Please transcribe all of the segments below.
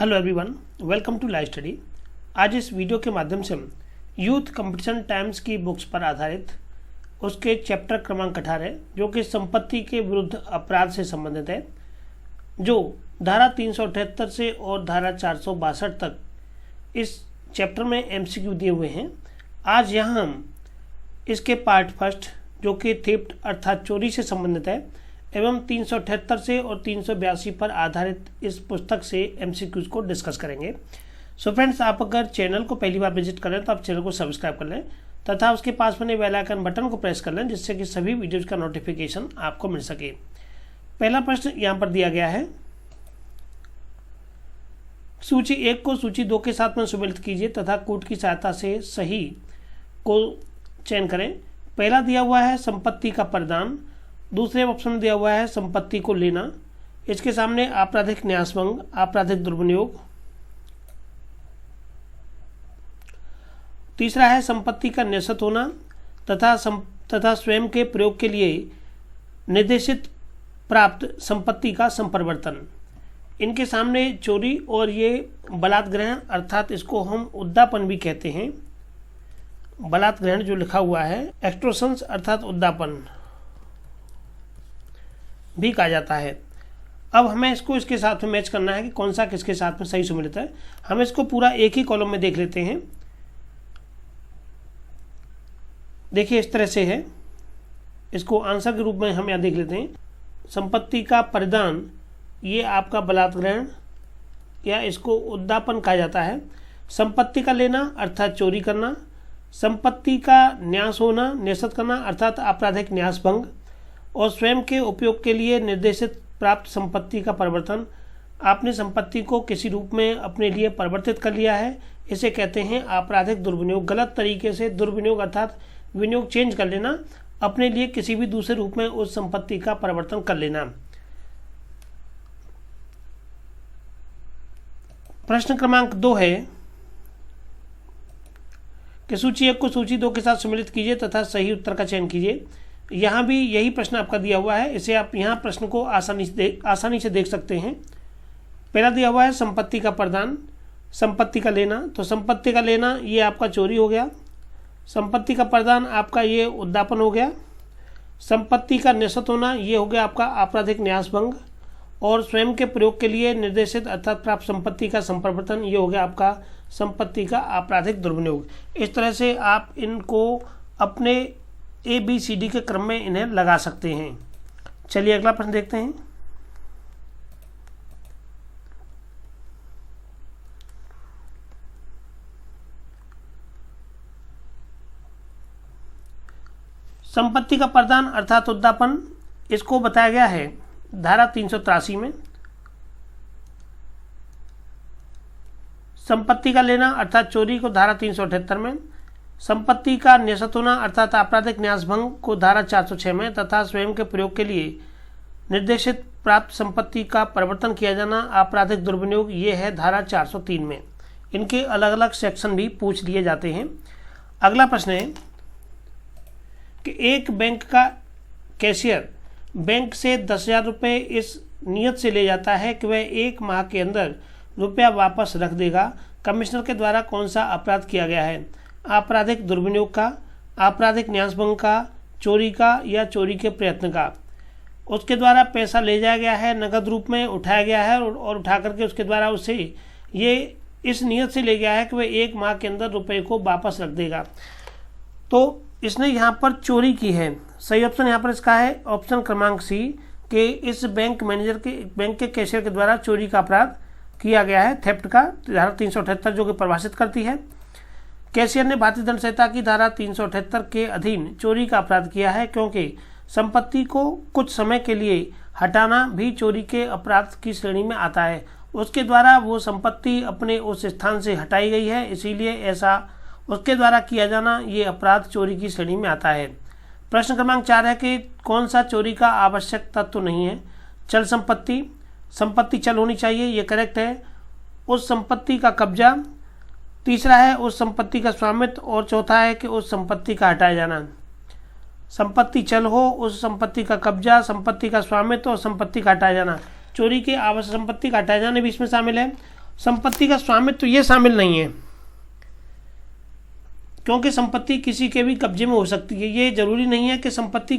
Hello everyone, welcome to live study. आज इस video के माध्यम से हम यूथ कंपटीशन टाइम्स की बुक्स पर आधारित उसके चैप्टर क्रमांक 18 जो कि संपत्ति के विरुद्ध अपराध से संबंधित है, जो धारा 378 से और धारा 462 तक इस चैप्टर में एमसीक्यू दिए हुए हैं। आज यहाँ हम इसके पार्ट फर्स्ट जो कि थेफ्ट अर्थात चोरी से संबंधित है एवं 378 से और 382 पर आधारित इस पुस्तक से एमसीक्यूज को डिस्कस करेंगे। सो फ्रेंड्स, आप अगर चैनल को पहली बार विजिट करें तो आप चैनल को सब्सक्राइब कर लें तथा उसके पास बने बेल आइकन बटन को प्रेस कर लें, जिससे कि सभी वीडियोज़ का नोटिफिकेशन आपको मिल सके। पहला प्रश्न यहाँ पर दिया गया है, सूची 1 को सूची 2 के साथ में सुमेलित कीजिए तथा कूट की सहायता से सही को चयन करें। पहला दिया हुआ है संपत्ति का प्रदान, दूसरे ऑप्शन में दिया हुआ है संपत्ति को लेना, इसके सामने आपराधिक न्यासभंग, आपराधिक दुर्विनियोग, तीसरा है संपत्ति का न्यस्त होना तथा स्वयं के प्रयोग के लिए निर्देशित प्राप्त संपत्ति का संप्रवर्तन। इनके सामने चोरी और ये बलात् ग्रहण अर्थात इसको हम उद्दापन भी कहते हैं। बलात् ग्रहण जो लिखा हुआ है एक्सटॉर्शंस अर्थात उद्दापन भी कहा जाता है। अब हमें इसको इसके साथ में मैच करना है कि कौन सा किसके साथ में सही सुमेलित है। हम इसको पूरा एक ही कॉलम में देख लेते हैं। देखिए इस तरह से है, इसको आंसर के रूप में हम यहाँ देख लेते हैं। संपत्ति का परिदान ये आपका बलात् ग्रहण या इसको उद्दापन कहा जाता है। संपत्ति का लेना अर्थात चोरी करना, संपत्ति का न्यास होना न्यस्त करना अर्थात आपराधिक न्यासभंग, और स्वयं के उपयोग के लिए निर्देशित प्राप्त संपत्ति का परिवर्तन। आपने संपत्ति को किसी रूप में अपने लिए परिवर्तित कर लिया है, इसे कहते हैं आपराधिक दुर्विनियोग। गलत तरीके से दुर्विनियोग अर्थात विनियोग चेंज कर लेना, अपने लिए किसी भी दूसरे रूप में उस संपत्ति का परिवर्तन कर लेना। प्रश्न क्रमांक 2 है कि सूची 1 को सूची 2 के साथ सम्मिलित कीजिए तथा सही उत्तर का चयन कीजिए। यहाँ भी यही प्रश्न आपका दिया हुआ है, इसे आप यहाँ प्रश्न को आसानी से देख सकते हैं। पहला दिया हुआ है संपत्ति का प्रदान, संपत्ति का लेना, तो संपत्ति का लेना ये आपका चोरी हो गया, संपत्ति का प्रदान आपका ये उद्दापन हो गया, संपत्ति का न्यस्त होना ये हो गया आपका आपराधिक न्यासभंग, और स्वयं के प्रयोग के लिए निर्देशित अर्थात प्राप्त संपत्ति का संप्रवर्तन ये हो गया आपका संपत्ति का आपराधिक दुर्विनियोग। इस तरह से आप इनको अपने ABCD के क्रम में इन्हें लगा सकते हैं। चलिए अगला प्रश्न देखते हैं। संपत्ति का प्रदान अर्थात उद्दापन इसको बताया गया है धारा 383 में। संपत्ति का लेना अर्थात चोरी को धारा 378 में, संपत्ति का न्यस्त होना अर्थात आपराधिक न्यासभंग को धारा 406 में, तथा स्वयं के प्रयोग के लिए निर्देशित प्राप्त संपत्ति का परिवर्तन किया जाना आपराधिक दुर्विनियोग ये है धारा 403 में। इनके अलग अलग सेक्शन भी पूछ लिए जाते हैं। अगला प्रश्न है कि एक बैंक का कैशियर बैंक से 10,000 रुपये इस नियत से ले जाता है कि वह 1 माह के अंदर रुपया वापस रख देगा। कमिश्नर के द्वारा कौन सा अपराध किया गया है? आपराधिक दुर्विनियोग का, आपराधिक न्यासभंग का, चोरी का या चोरी के प्रयत्न का। उसके द्वारा पैसा ले जाया गया है, नगद रूप में उठाया गया है और उठा करके उसके द्वारा उसे ये इस नियत से ले गया है कि वह 1 माह के अंदर रुपये को वापस रख देगा। तो इसने यहाँ पर चोरी की है। सही ऑप्शन यहाँ पर इसका है ऑप्शन क्रमांक सी कि इस बैंक के कैशियर के द्वारा चोरी का अपराध किया गया है। थेफ्ट का धारा 378 जो कि परिभाषित करती है, कैशियर ने भारतीय दंड संहिता की धारा 378 के अधीन चोरी का अपराध किया है, क्योंकि संपत्ति को कुछ समय के लिए हटाना भी चोरी के अपराध की श्रेणी में आता है। उसके द्वारा वो संपत्ति अपने उस स्थान से हटाई गई है, इसीलिए ऐसा उसके द्वारा किया जाना ये अपराध चोरी की श्रेणी में आता है। प्रश्न क्रमांक 4 है कि कौन सा चोरी का आवश्यक तत्व नहीं है? चल संपत्ति, संपत्ति चल होनी चाहिए, ये करेक्ट है। उस संपत्ति का कब्जा, तीसरा है उस संपत्ति का स्वामित्व, और चौथा है कि उस संपत्ति का हटाया जाना। संपत्ति चल हो, उस संपत्ति का कब्जा, संपत्ति का स्वामित्व और संपत्ति का हटाया जाना। चोरी के आवश्यक संपत्ति का हटाया जाना भी इसमें शामिल है। संपत्ति का स्वामित्व ये शामिल नहीं है, क्योंकि संपत्ति किसी के भी कब्जे में हो सकती है। ये जरूरी नहीं है कि संपत्ति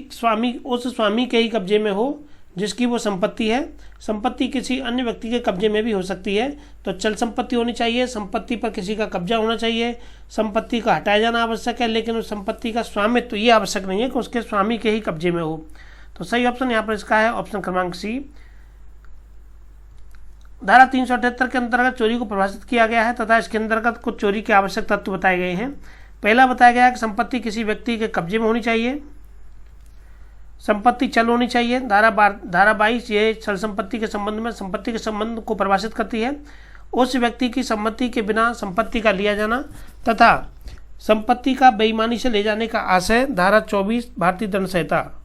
उस स्वामी के ही कब्जे में हो जिसकी वो संपत्ति है। संपत्ति किसी अन्य व्यक्ति के कब्जे में भी हो सकती है। तो चल संपत्ति होनी चाहिए, संपत्ति पर किसी का कब्जा होना चाहिए, संपत्ति का हटाया जाना आवश्यक है, लेकिन उस संपत्ति का स्वामित्व ये आवश्यक नहीं है कि उसके स्वामी के ही कब्जे में हो। तो सही ऑप्शन यहाँ पर इसका है ऑप्शन क्रमांक सी। धारा 378 के अंतर्गत चोरी को परिभाषित किया गया है तथा इसके अंतर्गत कुछ चोरी के आवश्यक तत्व बताए गए हैं। पहला बताया गया है कि संपत्ति किसी व्यक्ति के कब्जे में होनी चाहिए, संपत्ति चल होनी चाहिए। धारा 22 ये चल संपत्ति के संबंध में संपत्ति के संबंध को परिभाषित करती है। उस व्यक्ति की सम्मति के बिना संपत्ति का लिया जाना तथा संपत्ति का बेईमानी से ले जाने का आशय, धारा 24 भारतीय दंड संहिता।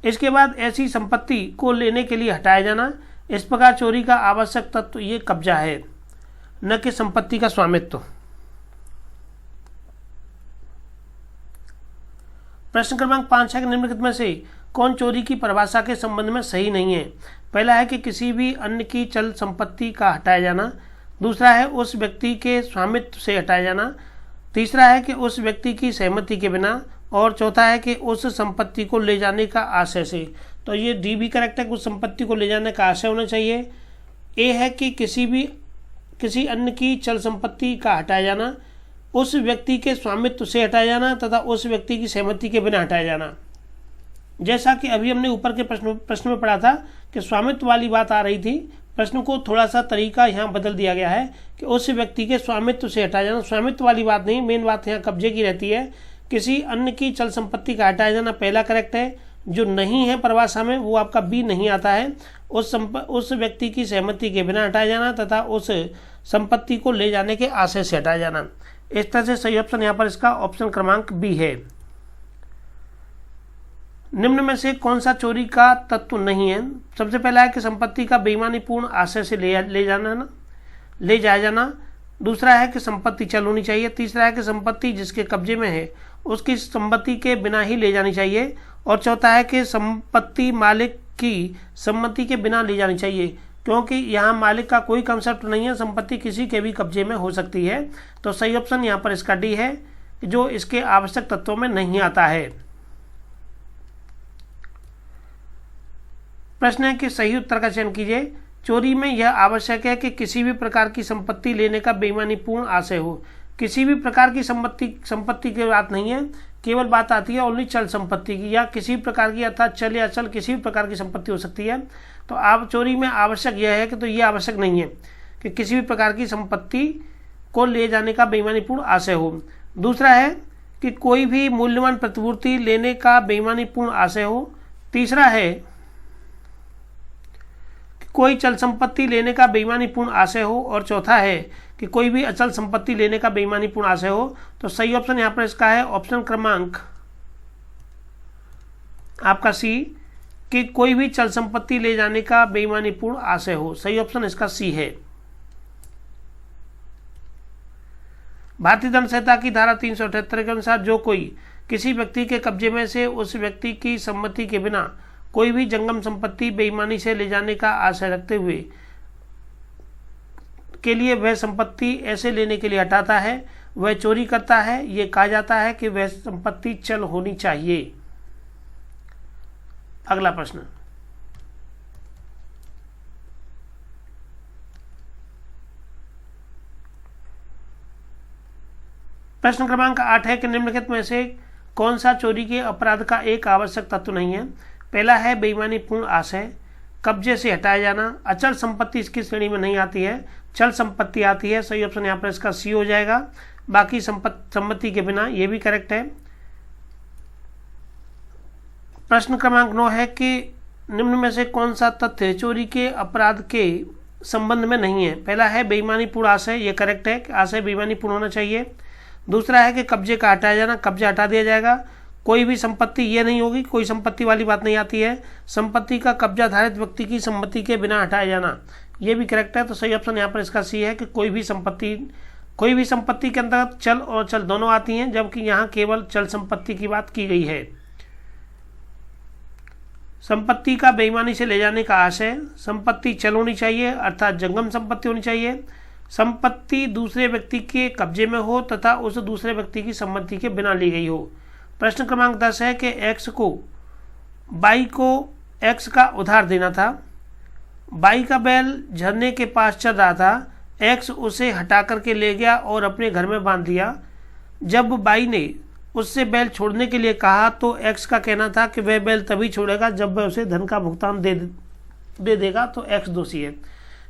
इसके बाद ऐसी संपत्ति को लेने के लिए हटाया जाना। इस प्रकार चोरी का आवश्यक तत्व ये कब्जा है, न कि संपत्ति का स्वामित्व। प्रश्न क्रमांक 5 है कि निम्नलिखित में से कौन चोरी की परिभाषा के संबंध में सही नहीं है। पहला है कि किसी भी अन्य की चल संपत्ति का हटाया जाना, दूसरा है उस व्यक्ति के स्वामित्व से हटाया जाना, तीसरा है कि उस व्यक्ति की सहमति के बिना, और चौथा है कि उस संपत्ति को ले जाने का आशय से। तो ये डी भी करेक्ट है कि उस संपत्ति को ले जाने का आशय होना चाहिए। ए है कि किसी अन्य की चल संपत्ति का हटाया जाना, उस व्यक्ति के स्वामित्व से हटाया जाना तथा उस व्यक्ति की सहमति के बिना हटाया जाना। जैसा कि अभी हमने ऊपर के प्रश्न में पढ़ा था कि स्वामित्व वाली बात आ रही थी, प्रश्न को थोड़ा सा तरीका यहाँ बदल दिया गया है कि उस व्यक्ति के स्वामित्व से हटाया जाना। स्वामित्व वाली बात नहीं, मेन बात यहाँ कब्जे की रहती है। किसी अन्य की चल संपत्ति का हटाया जाना पहला करेक्ट है। जो नहीं है परिभाषा में वो आपका बी नहीं आता है। उस व्यक्ति की सहमति के बिना हटाया जाना तथा उस संपत्ति को ले जाने के आशय से हटाया जाना। इस तरह से सही ऑप्शन यहाँ पर इसका ऑप्शन क्रमांक बी है। निम्न में से कौन सा चोरी का तत्व नहीं है। सबसे पहला है कि संपत्ति का बेईमानीपूर्ण आशय से ले जाया जाना। दूसरा है कि संपत्ति चल होनी चाहिए। तीसरा है कि संपत्ति जिसके कब्जे में है उसकी संपत्ति के बिना ही ले जानी चाहिए। और चौथा है कि संपत्ति मालिक की सम्मति के बिना ले जानी चाहिए, क्योंकि यहाँ मालिक का कोई कंसेप्ट नहीं है, संपत्ति किसी के भी कब्जे में हो सकती है। तो सही ऑप्शन यहाँ पर इसका डी है, जो इसके आवश्यक तत्वों में नहीं आता है। प्रश्न है कि सही उत्तर का चयन कीजिए। चोरी में यह आवश्यक है कि किसी भी प्रकार की संपत्ति लेने का बेईमानीपूर्ण आशय हो। किसी भी प्रकार की संपत्ति की बात नहीं है, केवल बात आती है ओनली चल संपत्ति की, या किसी भी प्रकार की अर्थात चल या अचल किसी भी प्रकार की संपत्ति हो सकती है। तो आप चोरी में आवश्यक यह है कि तो ये आवश्यक नहीं है कि किसी भी प्रकार की संपत्ति को ले जाने का बेईमानीपूर्ण आशय हो। दूसरा है कि कोई भी मूल्यवान प्रतिपूर्ति लेने का बेईमानीपूर्ण आशय हो। तीसरा है कोई चल संपत्ति लेने का बेईमानीपूर्ण आशय हो। और चौथा है कि कोई भी अचल संपत्ति लेने का बेईमानीपूर्ण आशय हो। तो सही ऑप्शन यहाँ पर इसका है ऑप्शन क्रमांक आपका सी, कि कोई भी चल संपत्ति ले जाने का बेईमानीपूर्ण आशय हो। सही ऑप्शन इसका सी है। भारतीय दंड संहिता की धारा 378 के अनुसार जो कोई किसी व्यक्ति के कब्जे में से उस व्यक्ति की सम्मति के बिना कोई भी जंगम संपत्ति बेईमानी से ले जाने का आशय रखते हुए के लिए वह संपत्ति ऐसे लेने के लिए हटाता है, वह चोरी करता है। ये कहा जाता है कि वह संपत्ति चल होनी चाहिए। अगला प्रश्न, प्रश्न क्रमांक 8 है कि निम्नलिखित में से कौन सा चोरी के अपराध का एक आवश्यक तत्व नहीं है। पहला है बेईमानीपूर्ण आशय, कब्जे से हटाया जाना। अचल संपत्ति इसकी श्रेणी में नहीं आती है, चल संपत्ति आती है। सही ऑप्शन यहाँ पर इसका सी हो जाएगा। बाकी सम्मति के बिना, ये भी करेक्ट है। प्रश्न क्रमांक 9 है कि निम्न में से कौन सा तथ्य चोरी के अपराध के संबंध में नहीं है। पहला है बेईमानीपूर्ण आशय, ये करेक्ट है कि आशय बेईमानीपूर्ण होना चाहिए। दूसरा है कि कब्जे का हटाया जाना, कब्जा हटा दिया जाएगा। कोई भी संपत्ति ये नहीं होगी, कोई संपत्ति वाली बात नहीं आती है। संपत्ति का कब्जा धारित व्यक्ति की सम्मति के बिना हटाया जाना, ये भी करेक्ट है। तो सही ऑप्शन यहाँ पर इसका सी है कि कोई भी संपत्ति के अंतर्गत चल और चल दोनों आती हैं, जबकि यहाँ केवल चल संपत्ति की बात की गई है। संपत्ति का बेईमानी से ले जाने का आशय, संपत्ति चल होनी चाहिए अर्थात जंगम संपत्ति होनी चाहिए, संपत्ति दूसरे व्यक्ति के कब्जे में हो तथा उस दूसरे व्यक्ति की सम्मति के बिना ली गई हो। प्रश्न क्रमांक 10 है कि एक्स को बाई को एक्स का उधार देना था। बाई का बैल झरने के पास चल रहा था, एक्स उसे हटा करके ले गया और अपने घर में बांध दिया। जब बाई ने उससे बैल छोड़ने के लिए कहा तो एक्स का कहना था कि वह बैल तभी छोड़ेगा जब वह उसे धन का भुगतान दे देगा, तो एक्स दोषी है।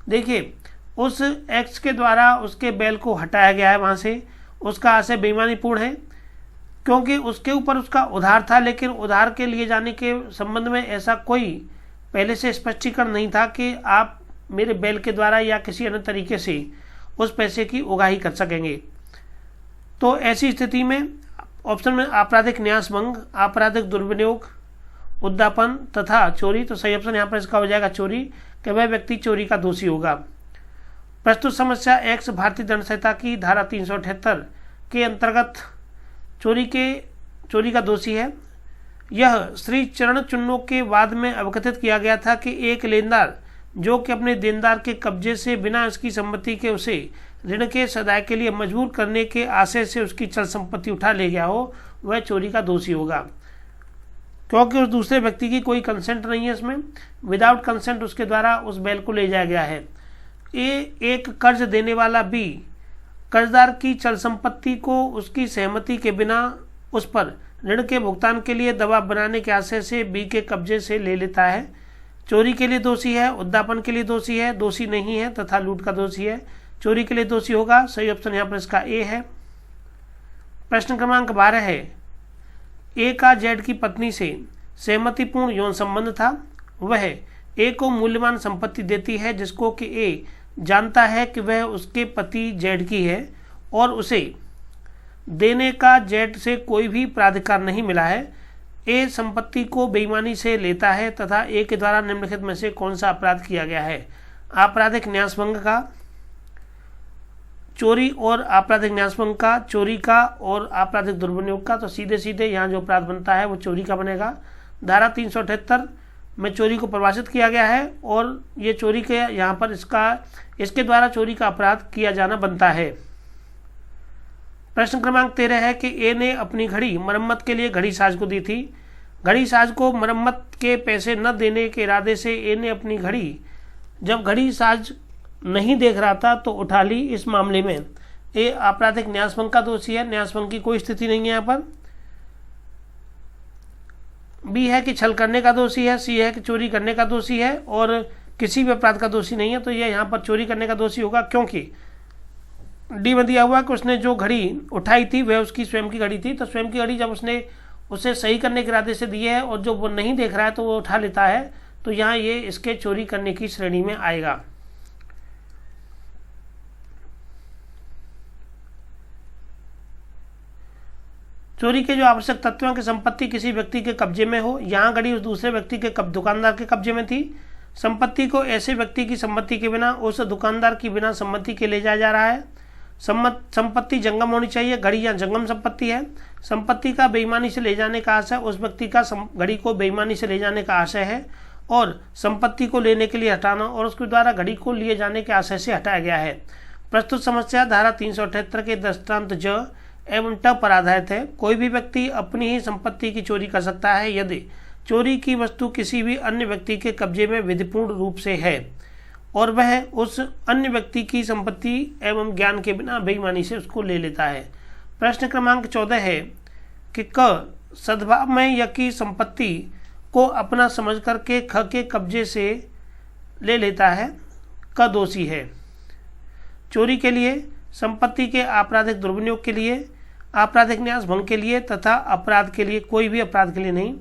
देखिए, उस एक्स के द्वारा उसके बैल को हटाया गया है वहाँ से, उसका आशय बेईमानीपूर्ण है क्योंकि उसके ऊपर उसका उधार था, लेकिन उधार के लिए जाने के संबंध में ऐसा कोई पहले से स्पष्टीकरण नहीं था कि आप मेरे बैल के द्वारा या किसी अन्य तरीके से उस पैसे की उगाही कर सकेंगे। तो ऐसी स्थिति में ऑप्शन में आपराधिक न्यास भंग, आपराधिक दुर्विनियोग, उद्यापन तथा चोरी, तो सही ऑप्शन यहाँ पर इसका हो जाएगा चोरी, कि वह व्यक्ति चोरी का दोषी होगा। प्रस्तुत समस्या एक्स भारतीय दंड संहिता की धारा 378 के अंतर्गत चोरी का दोषी है। यह श्री चरण चुन्नो के वाद में अवकथित किया गया था कि एक लेनदार जो कि अपने देनदार के कब्जे से बिना इसकी सम्मति के उसे ऋण के सदाए के लिए मजबूर करने के आशय से उसकी चल संपत्ति उठा ले गया हो, वह चोरी का दोषी होगा क्योंकि उस दूसरे व्यक्ति की कोई कंसेंट नहीं है। इसमें विदाउट कंसेंट उसके द्वारा उस बैल को ले जाया गया है। एक कर्ज देने वाला बी कर्जदार की चल संपत्ति को उसकी सहमति के बिना उस पर ऋण के भुगतान के लिए दबाव बनाने के आशय से बी के कब्जे से ले लेता है। चोरी के लिए दोषी है, उद्यापन के लिए दोषी है, दोषी नहीं है तथा लूट का दोषी है। चोरी के लिए दोषी होगा, सही ऑप्शन यहाँ पर इसका ए है। प्रश्न क्रमांक 12 है, ए का जेड की पत्नी से सहमतिपूर्ण यौन संबंध था। वह ए को मूल्यवान संपत्ति देती है जिसको कि ए जानता है कि वह उसके पति जेड की है और उसे देने का जेड से कोई भी प्राधिकार नहीं मिला है। ए संपत्ति को बेईमानी से लेता है तथा ए के द्वारा निम्नलिखित में से कौन सा अपराध किया गया है? आपराधिक न्यासभंग का, चोरी और आपराधिक न्यासभंग का, चोरी का और आपराधिक दुर्विनियोग का। तो सीधे सीधे यहाँ जो अपराध बनता है वो चोरी का बनेगा। धारा 378 में चोरी को परिभाषित किया गया है और ये चोरी के यहाँ पर इसके द्वारा चोरी का अपराध किया जाना बनता है। प्रश्न क्रमांक 13 है कि ए ने अपनी घड़ी मरम्मत के लिए घड़ी साज को दी थी। घड़ी साज को मरम्मत के पैसे न देने के इरादे से ए ने अपनी घड़ी जब घड़ी साज नहीं देख रहा था तो उठा ली। इस मामले में ए आपराधिक न्यासभंग का दोषी है, न्यासभंग की कोई स्थिति नहीं है यहाँ पर। बी है कि छल करने का दोषी है, सी है कि चोरी करने का दोषी है और किसी भी अपराध का दोषी नहीं है। तो यह यहाँ पर चोरी करने का दोषी होगा क्योंकि डी में दिया हुआ कि उसने जो घड़ी उठाई थी वह उसकी स्वयं की घड़ी थी। तो स्वयं की घड़ी जब उसने उसे सही करने के इरादे से दी है और जो वो नहीं देख रहा है तो वो उठा लेता है, तो यहाँ ये इसके चोरी करने की श्रेणी में आएगा। चोरी के जो आवश्यक तत्वों की संपत्ति किसी व्यक्ति के कब्जे में हो। यहाँ घड़ी उस दूसरे व्यक्ति के दुकानदार के कब्जे में थी। संपत्ति को ऐसे व्यक्ति की सम्मति के बिना उस दुकानदार की बिना सम्मति के ले जाया जा रहा है। संपत्ति जंगम होनी चाहिए, घड़ी यहाँ जंगम संपत्ति है। संपत्ति का बेईमानी से ले जाने का आशय उस व्यक्ति का घड़ी को बेईमानी से ले जाने का आशय है और संपत्ति को लेने के लिए हटाना और उसके द्वारा घड़ी को लिए जाने के आशय से हटाया गया है। प्रस्तुत समस्या धारा 378 के दृष्टांत ज एवं ट पर आधारित है। कोई भी व्यक्ति अपनी ही संपत्ति की चोरी कर सकता है यदि चोरी की वस्तु किसी भी अन्य व्यक्ति के कब्जे में विधिपूर्ण रूप से है और वह उस अन्य व्यक्ति की संपत्ति एवं ज्ञान के बिना बेईमानी से उसको ले लेता है। प्रश्न क्रमांक 14 है कि क सद्भाव में य की संपत्ति को अपना समझ करके ख के कब्जे से ले लेता है, क दोषी है। चोरी के लिए, संपत्ति के आपराधिक दुर्विनियोग के लिए, आपराधिक न्यास भंग के लिए तथा अपराध के लिए, कोई भी अपराध के लिए नहीं।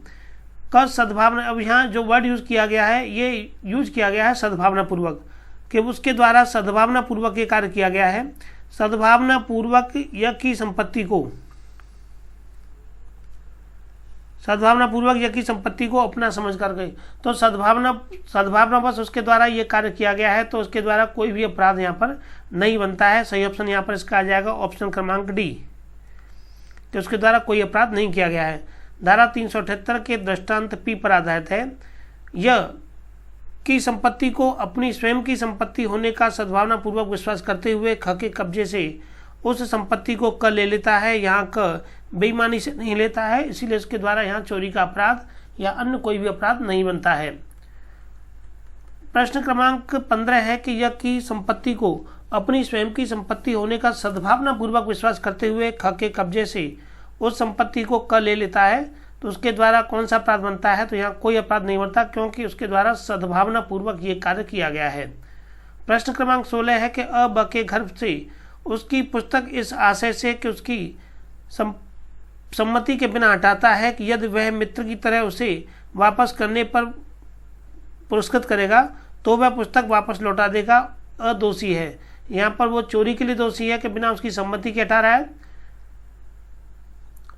क सद्भावना, अब यहाँ जो वर्ड यूज किया गया है ये यूज किया गया है सद्भावना पूर्वक, कि उसके द्वारा सद्भावना पूर्वक ये कार्य किया गया है। सद्भावना पूर्वक य की संपत्ति को, सद्भावना पूर्वक य की संपत्ति को अपना समझ करके, तो सद्भावना बस उसके द्वारा ये कार्य किया गया है, तो उसके द्वारा कोई भी अपराध यहाँ पर नहीं बनता है। सही ऑप्शन यहाँ पर इसका आ जाएगा ऑप्शन क्रमांक डी, कि उसके द्वारा कोई अपराध नहीं किया गया है। धारा 378 के दृष्टांत पी पर आधारित है। यह की संपत्ति को अपनी स्वयं की संपत्ति होने का सद्भावनापूर्वक विश्वास करते हुए ख के कब्जे से उस संपत्ति को क ले लेता है। यहाँ क बेईमानी से नहीं लेता है, इसीलिए उसके द्वारा यहाँ चोरी का अपराध या अन्य कोई भी अपराध नहीं बनता है। प्रश्न क्रमांक 15 है कि यह की संपत्ति को अपनी स्वयं की संपत्ति होने का सद्भावनापूर्वक विश्वास करते हुए ख के कब्जे से उस संपत्ति को क ले लेता है, तो उसके द्वारा कौन सा अपराध बनता है? तो यहाँ कोई अपराध नहीं बनता, क्योंकि उसके द्वारा सद्भावनापूर्वक ये कार्य किया गया है। प्रश्न क्रमांक 16 है कि अ ब के घर से उसकी पुस्तक इस आशय से कि उसकी सम्मति के बिना हटाता है कि यदि वह मित्र की तरह उसे वापस करने पर पुरस्कृत करेगा तो वह पुस्तक वापस लौटा देगा, अदोषी है। यहाँ पर वो चोरी के लिए दोषी है कि बिना उसकी सम्मति के हटा रहा है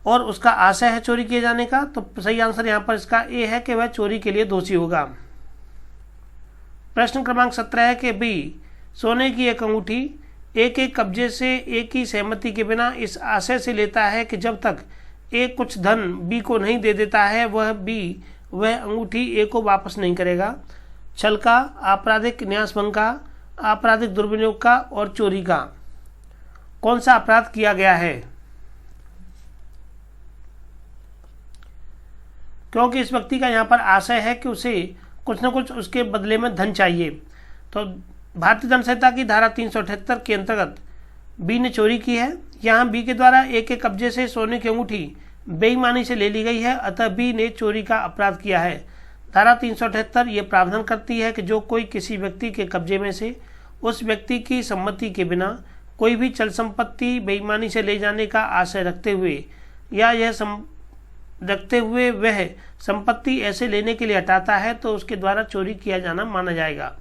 और उसका आशय है चोरी किए जाने का, तो सही आंसर यहाँ पर इसका ए है कि वह चोरी के लिए दोषी होगा। प्रश्न क्रमांक 17 है कि बी सोने की एक अंगूठी ए के कब्जे से ए की सहमति के बिना इस आशय से लेता है कि जब तक ए कुछ धन बी को नहीं दे देता है वह अंगूठी ए को वापस नहीं करेगा। छल का, आपराधिक न्यासभंग का, आपराधिक दुर्विनियोग का और चोरी का कौन सा अपराध किया गया है? क्योंकि इस व्यक्ति का यहाँ पर आशय है कि उसे कुछ न कुछ उसके बदले में धन चाहिए, तो भारतीय दंड संहिता की धारा 378 के अंतर्गत बी ने चोरी की है। यहाँ बी के द्वारा ए के कब्जे से सोने की अंगूठी बेईमानी से ले ली गई है, अतः बी ने चोरी का अपराध किया है। धारा 378 ये प्रावधान करती है कि जो कोई किसी व्यक्ति के कब्जे में से उस व्यक्ति की सम्मति के बिना कोई भी चल संपत्ति बेईमानी से ले जाने का आशय रखते हुए या वह संपत्ति ऐसे लेने के लिए हटाता है तो उसके द्वारा चोरी किया जाना माना जाएगा।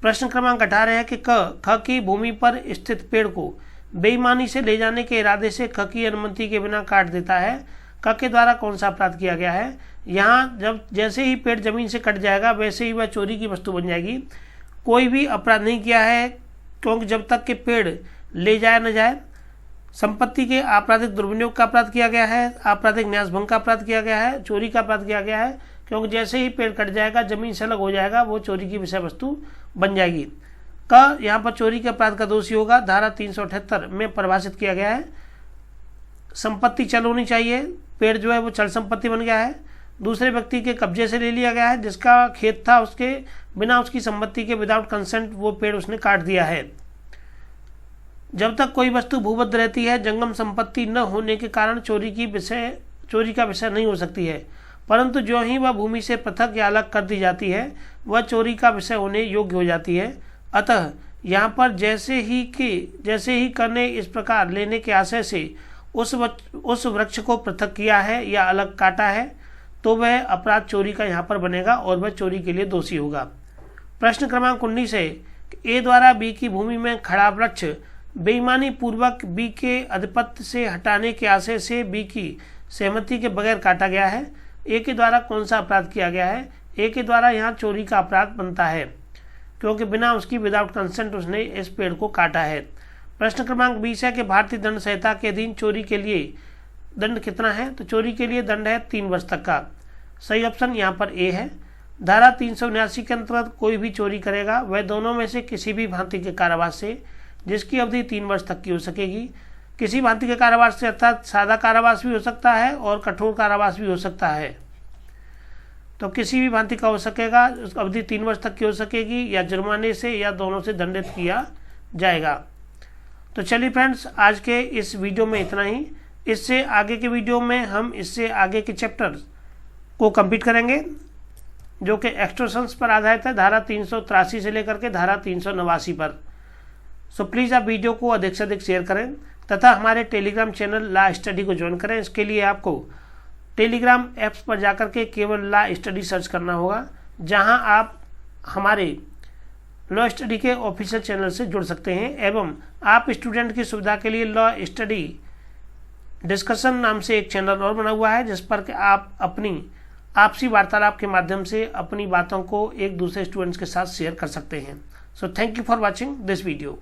प्रश्न क्रमांक 18 है कि ख की भूमि पर स्थित पेड़ को बेईमानी से ले जाने के इरादे से ख की अनुमति के बिना काट देता है, क के द्वारा कौन सा अपराध किया गया है? यहाँ जैसे ही पेड़ जमीन से कट जाएगा वैसे ही वह चोरी की वस्तु बन जाएगी। कोई भी अपराध नहीं किया है, क्योंकि जब तक के पेड़ ले जाया न जाए। संपत्ति के आपराधिक दुर्विनियोग का अपराध किया गया है, आपराधिक न्यासभंग का अपराध किया गया है, चोरी का अपराध किया गया है, क्योंकि जैसे ही पेड़ कट जाएगा जमीन से अलग हो जाएगा वो चोरी की विषय वस्तु बन जाएगी। क यहाँ पर चोरी के अपराध का दोषी होगा। धारा 378 में परिभाषित किया गया है, संपत्ति चल होनी चाहिए, पेड़ जो है वो चल संपत्ति बन गया है, दूसरे व्यक्ति के कब्जे से ले लिया गया है, जिसका खेत था उसके बिना उसकी सम्मति के विदाउट कंसेंट वो पेड़ उसने काट दिया है। जब तक कोई वस्तु भूबद्ध रहती है जंगम संपत्ति न होने के कारण चोरी का विषय नहीं हो सकती है, परंतु जो ही वह भूमि से पृथक या अलग कर दी जाती है वह चोरी का विषय होने योग्य हो जाती है। अतः यहाँ पर जैसे ही करने इस प्रकार लेने के आशय से उस वृक्ष को पृथक किया है या अलग काटा है तो वह अपराध चोरी का यहाँ पर बनेगा और वह चोरी के लिए दोषी होगा। प्रश्न क्रमांक 19 है ए द्वारा बी की भूमि में खड़ा वृक्ष बेईमानी पूर्वक बी के अधिपत्य से हटाने के आशय से बी की सहमति के बगैर काटा गया है। ए के द्वारा कौन सा अपराध किया गया है? ए के द्वारा यहाँ चोरी का अपराध बनता है, क्योंकि बिना उसकी विदाउट कंसेंट उसने इस पेड़ को काटा है। प्रश्न क्रमांक 20 है कि भारतीय दंड संहिता के अधीन चोरी के लिए दंड कितना है? तो चोरी के लिए दंड है 3 वर्ष तक का। सही ऑप्शन यहाँ पर ए है। धारा 379 के अंतर्गत कोई भी चोरी करेगा वह दोनों में से किसी भी भांति के कारावास से, जिसकी अवधि 3 वर्ष तक की हो सकेगी, किसी भांति के कारावास से अर्थात सादा कारावास भी हो सकता है और कठोर कारावास भी हो सकता है, तो किसी भी भांति का हो सकेगा, अवधि 3 वर्ष तक की हो सकेगी या जुर्माने से या दोनों से दंडित किया जाएगा। तो चलिए फ्रेंड्स, आज के इस वीडियो में इतना ही। इससे आगे के वीडियो में हम इससे आगे के चैप्टर को कंप्लीट करेंगे जो कि एक्सटॉर्शंस पर आधारित है, धारा 383 से लेकर के धारा 389 पर। सो प्लीज़ आप वीडियो को अधिक से अधिक शेयर करें तथा हमारे टेलीग्राम चैनल लॉ स्टडी को ज्वाइन करें। इसके लिए आपको टेलीग्राम ऐप्स पर जाकर के केवल लॉ स्टडी सर्च करना होगा, जहां आप हमारे लॉ स्टडी के ऑफिशियल चैनल से जुड़ सकते हैं। एवं आप स्टूडेंट की सुविधा के लिए लॉ स्टडी डिस्कशन नाम से एक चैनल और बना हुआ है, जिस पर कि आप अपनी आपसी वार्तालाप के माध्यम से अपनी बातों को एक दूसरे स्टूडेंट्स के साथ शेयर कर सकते हैं। So thank you for watching this video.